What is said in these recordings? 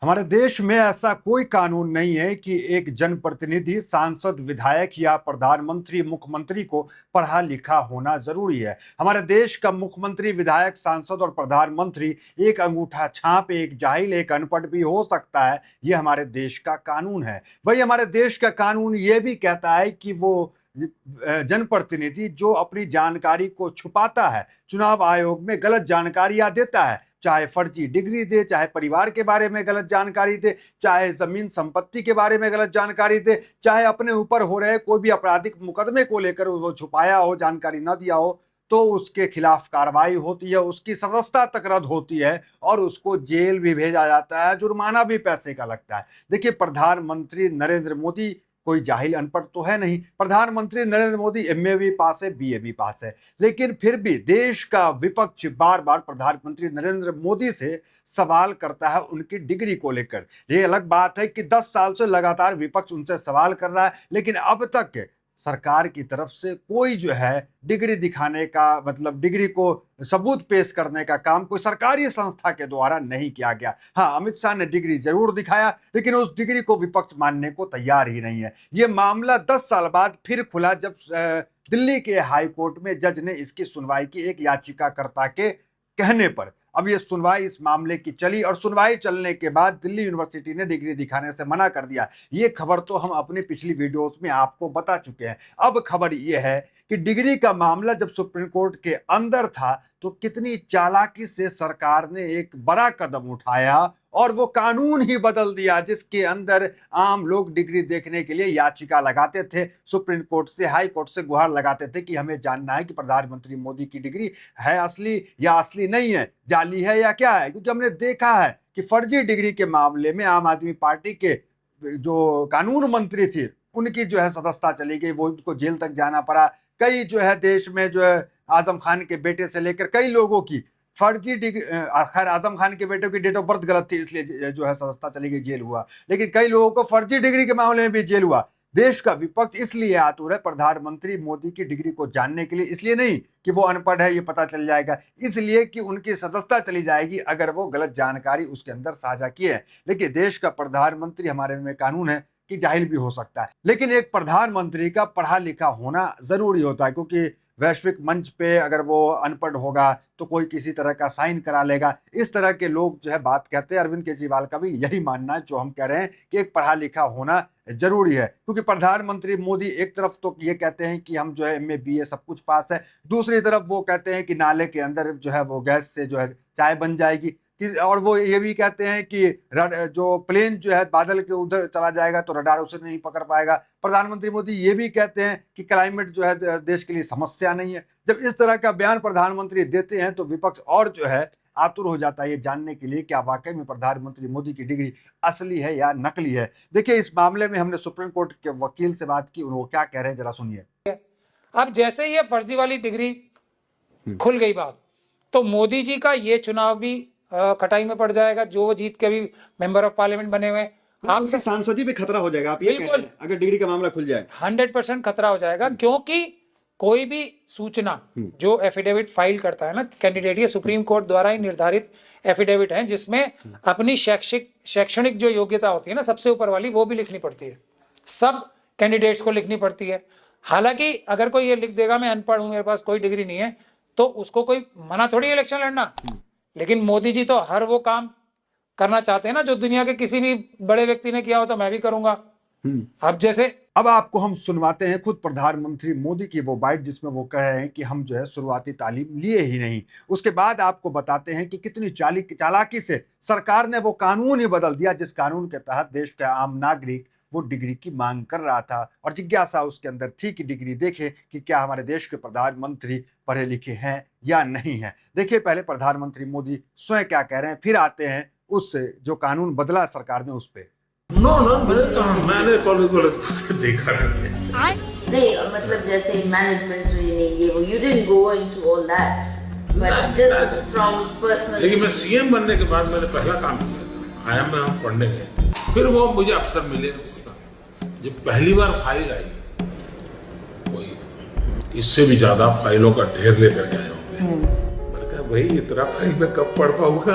हमारे देश में ऐसा कोई कानून नहीं है कि एक जनप्रतिनिधि, सांसद, विधायक या प्रधानमंत्री, मुख्यमंत्री को पढ़ा लिखा होना जरूरी है। हमारे देश का मुख्यमंत्री, विधायक, सांसद और प्रधानमंत्री एक अंगूठा छाप, एक जाहिल, एक अनपढ़ भी हो सकता है। यह हमारे देश का कानून है। वही हमारे देश का कानून यह भी कहता है कि वो जनप्रतिनिधि जो अपनी जानकारी को छुपाता है, चुनाव आयोग में गलत जानकारियां देता है, चाहे फर्जी डिग्री दे, चाहे परिवार के बारे में गलत जानकारी दे, चाहे जमीन संपत्ति के बारे में गलत जानकारी दे, चाहे अपने ऊपर हो रहे कोई भी आपराधिक मुकदमे को लेकर वो छुपाया हो, जानकारी न दिया हो, तो उसके खिलाफ कार्रवाई होती है, उसकी सदस्यता तक रद्द होती है और उसको जेल भी भेजा जाता है, जुर्माना भी पैसे का लगता है। देखिए, प्रधानमंत्री नरेंद्र मोदी कोई जाहिल अनपढ़ तो है नहीं। प्रधानमंत्री नरेंद्र मोदी एमए भी पास है, बीए भी पास है, लेकिन फिर भी देश का विपक्ष बार बार प्रधानमंत्री नरेंद्र मोदी से सवाल करता है उनकी डिग्री को लेकर। ये अलग बात है कि 10 साल से लगातार विपक्ष उनसे सवाल कर रहा है, लेकिन अब तक सरकार की तरफ से कोई जो है डिग्री दिखाने का, मतलब डिग्री को सबूत पेश करने का काम कोई सरकारी संस्था के द्वारा नहीं किया गया। हाँ, अमित शाह ने डिग्री जरूर दिखाया, लेकिन उस डिग्री को विपक्ष मानने को तैयार ही नहीं है। यह मामला 10 साल बाद फिर खुला जब दिल्ली के हाई कोर्ट में जज ने इसकी सुनवाई की, एक याचिकाकर्ता के कहने पर। अब ये सुनवाई इस मामले की चली और सुनवाई चलने के बाद दिल्ली यूनिवर्सिटी ने डिग्री दिखाने से मना कर दिया। ये खबर तो हम अपनी पिछली वीडियोस में आपको बता चुके हैं। अब खबर ये है कि डिग्री का मामला जब सुप्रीम कोर्ट के अंदर था तो कितनी चालाकी से सरकार ने एक बड़ा कदम उठाया और वो कानून ही बदल दिया, जिसके अंदर आम लोग डिग्री देखने के लिए याचिका लगाते थे, सुप्रीम कोर्ट से, हाई कोर्ट से गुहार लगाते थे कि हमें जानना है कि प्रधानमंत्री मोदी की डिग्री है असली या असली नहीं है, जाली है या क्या है। क्योंकि हमने देखा है कि फर्जी डिग्री के मामले में आम आदमी पार्टी के जो कानून मंत्री थे उनकी जो है सदस्यता चली गई, वो उनको जेल तक जाना पड़ा। कई जो है देश में जो है आजम खान के बेटे से लेकर कई लोगों की फर्जी डिग्री, खैर आजम खान के बेटे की डेट ऑफ बर्थ गलत थी इसलिए जो है सदस्यता चली गई, जेल हुआ, लेकिन कई लोगों को फर्जी डिग्री के मामले में भी जेल हुआ। देश का विपक्ष इसलिए आतुर है प्रधानमंत्री मोदी की डिग्री को जानने के लिए, इसलिए नहीं कि वो अनपढ़ है ये पता चल जाएगा, इसलिए कि उनकी सदस्यता चली जाएगी अगर वो गलत जानकारी उसके अंदर साझा किए है। देखिए, देश का प्रधानमंत्री, हमारे में कानून है कि जाहिल भी हो सकता है, लेकिन एक प्रधानमंत्री का पढ़ा लिखा होना जरूरी होता है, क्योंकि वैश्विक मंच पे अगर वो अनपढ़ होगा तो कोई किसी तरह का साइन करा लेगा। इस तरह के लोग जो है बात कहते हैं। अरविंद केजरीवाल का भी यही मानना है जो हम कह रहे हैं कि एक पढ़ा लिखा होना जरूरी है, क्योंकि प्रधानमंत्री मोदी एक तरफ तो ये कहते हैं कि हम जो है एमए बीए सब कुछ पास है, दूसरी तरफ वो कहते हैं कि नाले के अंदर जो है वो गैस से जो है चाय बन जाएगी, और वो ये भी कहते हैं कि जो प्लेन जो है बादल के उधर चला जाएगा तो रडार उसे नहीं पकड़ पाएगा। प्रधानमंत्री मोदी ये भी कहते हैं कि क्लाइमेट जो है देश के लिए समस्या नहीं है। जब इस तरह का बयान प्रधानमंत्री देते हैं तो विपक्ष और जो है आतुर हो जाता है ये जानने के लिए क्या वाकई में प्रधानमंत्री मोदी की डिग्री असली है या नकली है। देखिए, इस मामले में हमने सुप्रीम कोर्ट के वकील से बात की, वो क्या कह रहे हैं जरा सुनिए। अब जैसे ये फर्जी वाली डिग्री खुल गई बात, तो मोदी जी का ये चुनाव भी खटाई में पड़ जाएगा, जो वो जीत के भी मेंबर ऑफ पार्लियामेंट बने हुए। आप सांसदी पे खतरा हो जाएगा, आप ये कह रहे हैं अगर डिग्री का मामला खुल जाए 100% खतरा हो जाएगा, क्योंकि कोई भी सूचना जो एफिडेविट फाइल करता है ना कैंडिडेट, ये सुप्रीम कोर्ट द्वारा ही निर्धारित एफिडेविट है, जिसमें अपनी शैक्षणिक जो योग्यता होती है ना सबसे ऊपर वाली, वो भी लिखनी पड़ती है, सब कैंडिडेट्स को लिखनी पड़ती है। हालांकि अगर कोई ये लिख देगा मैं अनपढ़ हूं, मेरे पास कोई डिग्री नहीं है, तो उसको कोई मना थोड़ी इलेक्शन लड़ना। लेकिन मोदी जी तो हर वो काम करना चाहते हैं ना जो दुनिया के किसी भी बड़े व्यक्ति ने किया हो तो मैं भी करूंगा। अब जैसे अब आपको हम सुनवाते हैं खुद प्रधानमंत्री मोदी की वो बाइट जिसमें वो कह रहे हैं कि हम जो है शुरुआती तालीम लिए ही नहीं। उसके बाद आपको बताते हैं कि कितनी चालाकी से सरकार ने वो कानून ही बदल दिया जिस कानून के तहत देश का आम नागरिक वो डिग्री की मांग कर रहा था और जिज्ञासा उसके अंदर थी कि डिग्री देखे कि क्या हमारे देश के प्रधानमंत्री पढ़े लिखे हैं या नहीं है। देखिए, पहले प्रधानमंत्री मोदी स्वयं क्या कह रहे हैं, फिर आते हैं उस जो कानून बदला सरकार ने उस पे। मैंने कॉलेज देखा नहीं, मतलब जैसे मैनेजमेंट ट्रेनिंग ये वो, you didn't go into all that, but just from personal। लेकिन मैं सीएम बनने के बाद मैंने पहला काम किया था, आया मैं वहाँ पढ़ने गए, फिर वो मुझे अवसर मिले। जब पहली बार फाइल आई, कोई इससे भी ज्यादा फाइलों का ढेर लेकर के आए होंगे, मैंने कहा भाई इतना फाइल में कब पढ़ पाऊंगा।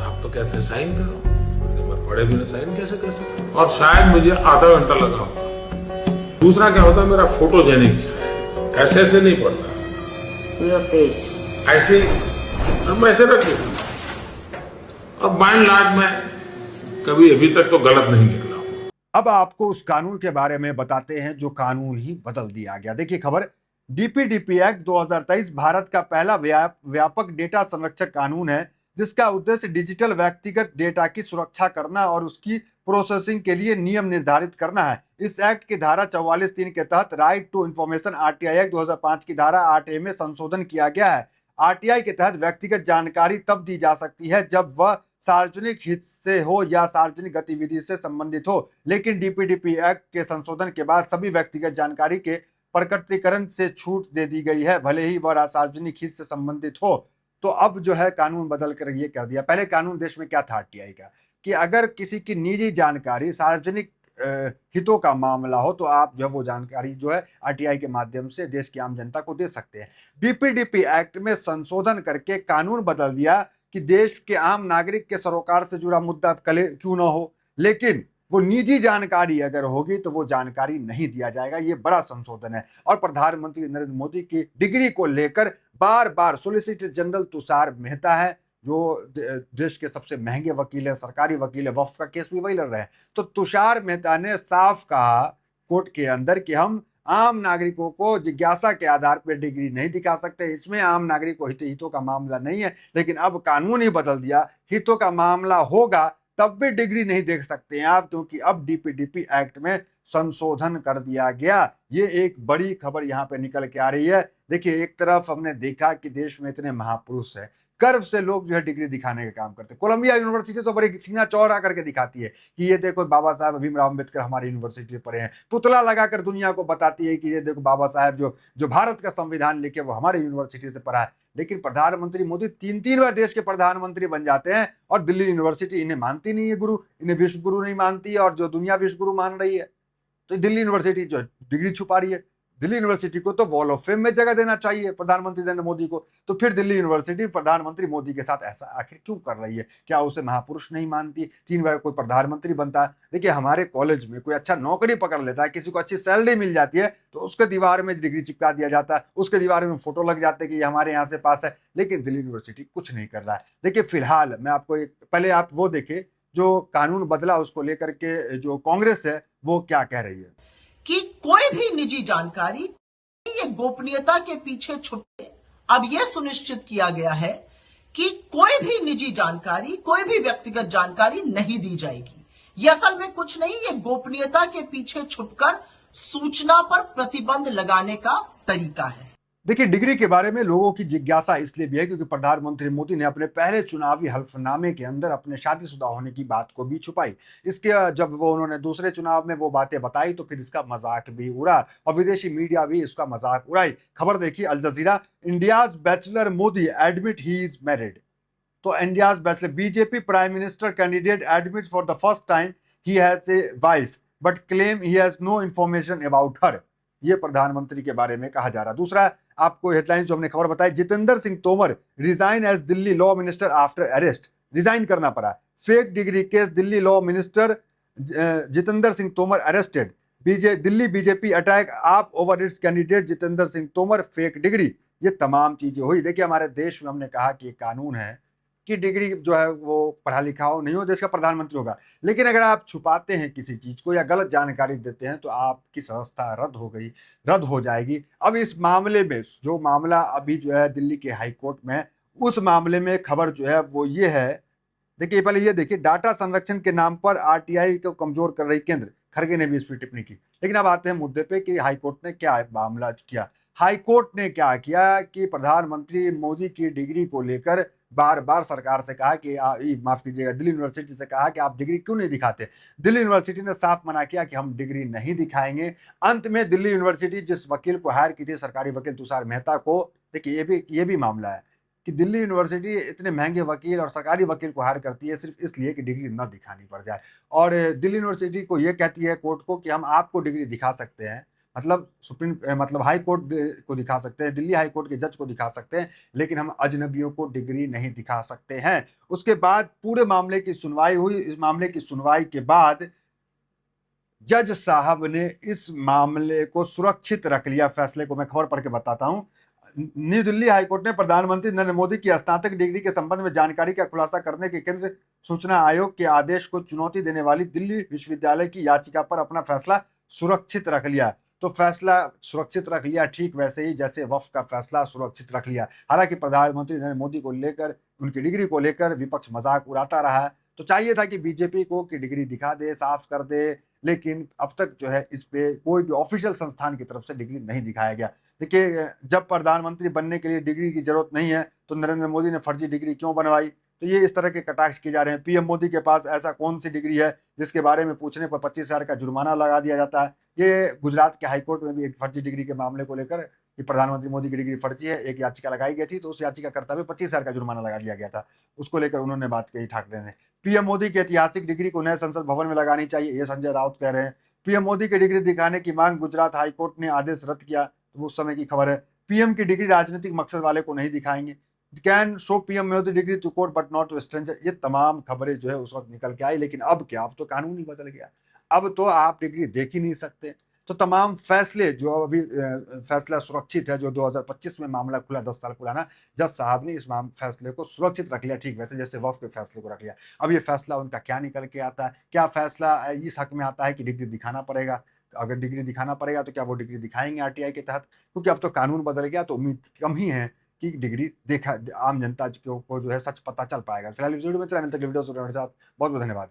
आप तो कहते हैं साइन करो, मैं पढ़े बिना साइन कैसे कर सकता, और शायद मुझे आधा घंटा लगा होगा। दूसरा क्या होता है, मेरा फोटोजेनिक है, ऐसे ऐसे नहीं पढ़ता, Your page. ऐसे हम ऐसे रख देते, और बाय एंड लार्ज मैं कभी अभी तक तो गलत नहीं निकला। अब आपको उस कानून के बारे में बताते हैं जो कानून ही बदल दिया गया। देखिए खबर, डीपीडीपी एक्ट 2023 भारत का पहला व्यापक डेटा संरक्षण कानून है, जिसका उद्देश्य डिजिटल व्यक्तिगत डेटा की सुरक्षा करना और उसकी प्रोसेसिंग के लिए नियम निर्धारित करना है। इस एक्ट की धारा 44(3) के तहत right to information RTI act 2005 की धारा 8A में संशोधन किया गया है। आरटीआई के तहत व्यक्तिगत जानकारी तब दी जा सकती है जब वह सार्वजनिक हित से हो या सार्वजनिक गतिविधि से संबंधित हो, लेकिन डीपीडीपी एक्ट के संशोधन के बाद सभी व्यक्तिगत जानकारी के प्रकटीकरण से छूट दे दी गई है, भले ही वह सार्वजनिक हित से संबंधित हो। तो अब जो है कानून बदल कर ये कर दिया। पहले कानून देश में क्या था आरटीआई का, कि अगर किसी की निजी जानकारी सार्वजनिक हितों का मामला हो तो आप जो है वो जानकारी जो है आरटीआई के माध्यम से देश की आम जनता को दे सकते हैं। डीपीडीपी एक्ट में संशोधन करके कानून बदल दिया कि देश के आम नागरिक के सरोकार से जुड़ा मुद्दा क्यों ना हो, लेकिन वो निजी जानकारी अगर होगी तो वो जानकारी नहीं दिया जाएगा। ये बड़ा संशोधन है। और प्रधानमंत्री नरेंद्र मोदी की डिग्री को लेकर बार बार सॉलिसिटर जनरल तुषार मेहता है, जो देश के सबसे महंगे वकील है, सरकारी वकील है, वक्फ का केस भी वही लड़ रहे हैं। तो तुषार मेहता ने साफ कहा कोर्ट के अंदर कि हम आम नागरिकों को जिज्ञासा के आधार पर डिग्री नहीं दिखा सकते, इसमें आम नागरिक को हितों का मामला नहीं है। लेकिन अब कानून ही बदल दिया, हितों का मामला होगा तब भी डिग्री नहीं देख सकते हैं आप, क्योंकि अब डीपीडीपी एक्ट में संशोधन कर दिया गया। ये एक बड़ी खबर यहाँ पे निकल के आ रही है। देखिए एक तरफ हमने देखा कि देश में इतने महापुरुष है, गर्व से लोग जो है डिग्री दिखाने का काम करते हैं। कोलंबिया यूनिवर्सिटी तो बड़ी सीना चौड़ा करके दिखाती है कि ये देखो बाबा साहब भीमराव अम्बेडकर हमारी यूनिवर्सिटी पढ़े हैं, पुतला लगाकर दुनिया को बताती है कि ये देखो बाबा साहब जो भारत का संविधान लिखे वो हमारे यूनिवर्सिटी से पढ़ा है। लेकिन प्रधानमंत्री मोदी 3-3 बार देश के प्रधानमंत्री बन जाते हैं और दिल्ली यूनिवर्सिटी इन्हें मानती नहीं है गुरु, इन्हें विश्व गुरु नहीं मानती है, और जो दुनिया विश्व गुरु मान रही है। तो दिल्ली यूनिवर्सिटी जो डिग्री छुपा रही है। दिल्ली यूनिवर्सिटी को तो वॉल ऑफ फेम में जगह देना चाहिए प्रधानमंत्री नरेंद्र मोदी को, तो फिर दिल्ली यूनिवर्सिटी प्रधानमंत्री मोदी के साथ ऐसा आखिर क्यों कर रही है? क्या उसे महापुरुष नहीं मानती? 3 बार कोई प्रधानमंत्री बनता है। देखिए हमारे कॉलेज में कोई अच्छा नौकरी पकड़ लेता है, किसी को अच्छी सैलरी मिल जाती है, तो उसके दीवार में डिग्री चिपका दिया जाता है, उसके दीवार में फोटो लग जाते हैं कि ये हमारे यहाँ से पास है। लेकिन दिल्ली यूनिवर्सिटी कुछ नहीं कर रहा है। देखिए फिलहाल मैं आपको पहले आप वो देखे जो कानून बदला उसको लेकर के जो कांग्रेस है वो क्या कह रही है कि कोई भी निजी जानकारी ये गोपनीयता के पीछे छुपे। अब यह सुनिश्चित किया गया है कि कोई भी निजी जानकारी, कोई भी व्यक्तिगत जानकारी नहीं दी जाएगी। ये असल में कुछ नहीं, ये गोपनीयता के पीछे छुपकर सूचना पर प्रतिबंध लगाने का तरीका है। देखिए डिग्री के बारे में लोगों की जिज्ञासा इसलिए भी है क्योंकि प्रधानमंत्री मोदी ने अपने पहले चुनावी हल्फनामे के अंदर अपने शादीशुदा होने की बात को भी छुपाई। इसके जब उन्होंने दूसरे चुनाव में वो बातें बताई तो फिर इसका मजाक भी उड़ा और विदेशी मीडिया भी इसका मजाक उड़ाई। खबर देखिए Al Jazeera, India's bachelor Modi admit he is married. तो India's bachelor BJP prime minister candidate admit for the first time he has a wife but claim he has no information about her. ये प्रधानमंत्री के बारे में कहा जा रहा। दूसरा आपको हेडलाइन जो हमने खबर बताई, Jitendra Singh Tomar resign as Delhi law minister after arrest. Resign करना पड़ा। Fake degree case Delhi law minister Jitendra Singh Tomar arrested. Delhi BJP attack AAP over its candidate Jitendra Singh Tomar fake degree. ये तमाम चीजें हुई। देखिए हमारे देश में हमने कहा कि कानून है कि डिग्री जो है वो पढ़ा लिखा हो नहीं हो देश का प्रधानमंत्री होगा, लेकिन अगर आप छुपाते हैं किसी चीज को या गलत जानकारी देते हैं तो आपकी सदस्यता रद्द हो जाएगी। अब इस मामले में जो मामला अभी जो है दिल्ली के हाई कोर्ट में, उस मामले में खबर जो है वो ये है। देखिए पहले ये देखिए, डाटा संरक्षण के नाम पर आरटीआई को कमजोर कर रही केंद्र, खड़गे ने भी इस पर टिप्पणी की। लेकिन अब आते हैं मुद्दे पे कि हाई कोर्ट ने क्या मामला किया। हाई कोर्ट ने क्या किया कि प्रधानमंत्री मोदी की डिग्री को लेकर बार बार सरकार से कहा कि माफ कीजिएगा, दिल्ली यूनिवर्सिटी से कहा कि आप डिग्री क्यों नहीं दिखाते। दिल्ली यूनिवर्सिटी ने साफ मना किया कि हम डिग्री नहीं दिखाएंगे। अंत में दिल्ली यूनिवर्सिटी जिस वकील को हायर की थी, सरकारी वकील तुषार मेहता को, देखिए ये भी मामला है कि दिल्ली यूनिवर्सिटी इतने महंगे वकील और सरकारी वकील को हायर करती है सिर्फ इसलिए कि डिग्री न दिखानी पड़ जाए। और दिल्ली यूनिवर्सिटी को ये कहती है कोर्ट को कि हम आपको डिग्री दिखा सकते हैं, मतलब मतलब हाई कोर्ट को दिखा सकते हैं, दिल्ली हाई कोर्ट के जज को दिखा सकते हैं, लेकिन हम अजनबियों को डिग्री नहीं दिखा सकते हैं। उसके बाद पूरे मामले की सुनवाई हुई। इस मामले की सुनवाई के बाद जज साहब ने इस मामले को सुरक्षित रख लिया। फैसले को मैं खबर पढ़ के बताता हूं। न्यू दिल्ली हाईकोर्ट ने प्रधानमंत्री नरेंद्र मोदी की स्नातक डिग्री के संबंध में जानकारी का खुलासा करने के केंद्रीय सूचना आयोग के आदेश को चुनौती देने वाली दिल्ली विश्वविद्यालय की याचिका पर अपना फैसला सुरक्षित रख लिया। तो फैसला सुरक्षित रख लिया ठीक वैसे ही जैसे वक्फ का फैसला सुरक्षित रख लिया। हालांकि प्रधानमंत्री नरेंद्र मोदी को लेकर, उनकी डिग्री को लेकर विपक्ष मजाक उड़ाता रहा। तो चाहिए था कि बीजेपी को की डिग्री दिखा दे, साफ कर दे, लेकिन अब तक जो है इस पे कोई भी ऑफिशियल संस्थान की तरफ से डिग्री नहीं दिखाया गया। देखिए, जब प्रधानमंत्री बनने के लिए डिग्री की जरूरत नहीं है तो नरेंद्र मोदी ने फर्जी डिग्री क्यों बनवाई? तो ये इस तरह के कटाक्ष किए जा रहे हैं। पीएम मोदी के पास ऐसा कौन सी डिग्री है जिसके बारे में पूछने पर 25,000 का जुर्माना लगा दिया जाता है? ये गुजरात के हाईकोर्ट में भी एक फर्जी डिग्री के मामले को लेकर कि प्रधानमंत्री मोदी की डिग्री फर्जी है, एक याचिका लगाई गई थी, तो उस याचिकाकर्ता पे 25,000 का जुर्माना लगा दिया गया था। उसको लेकर उन्होंने बात कही ठाकरे ने। पीएम मोदी की ऐतिहासिक डिग्री को नए संसद भवन में लगानी चाहिए, ये संजय राउत कह रहे हैं। पीएम मोदी की डिग्री दिखाने की मांग गुजरात हाईकोर्ट ने आदेश रद्द किया, तो उस समय की खबर है। पीएम की डिग्री राजनीतिक मकसद वाले को नहीं दिखाएंगे। Can show PM Modi degree to court but not to stranger. ये तमाम खबरें जो है उस वक्त निकल के आई, लेकिन अब क्या, अब तो कानून ही बदल गया। अब तो आप डिग्री देख ही नहीं सकते। तो तमाम फैसले जो अभी फैसला सुरक्षित है, जो 2025 में मामला खुला 10 साल पुराना, जज साहब ने इस फैसले को सुरक्षित रख लिया ठीक वैसे जैसे वक्फ के फैसले को रख लिया। अब ये फैसला उनका क्या निकल के आता है? क्या फैसला इस हक में आता है कि डिग्री दिखाना पड़ेगा? अगर डिग्री दिखाना पड़ेगा तो क्या वो डिग्री दिखाएंगे आरटीआई के तहत? क्योंकि अब तो कानून बदल गया, तो उम्मीद कम ही है कि डिग्री देखा आम जनता को जो है सच पता चल पाएगा। फिलहाल इस वीडियो में इतना, मिलते हैं वीडियो से। बहुत बहुत धन्यवाद।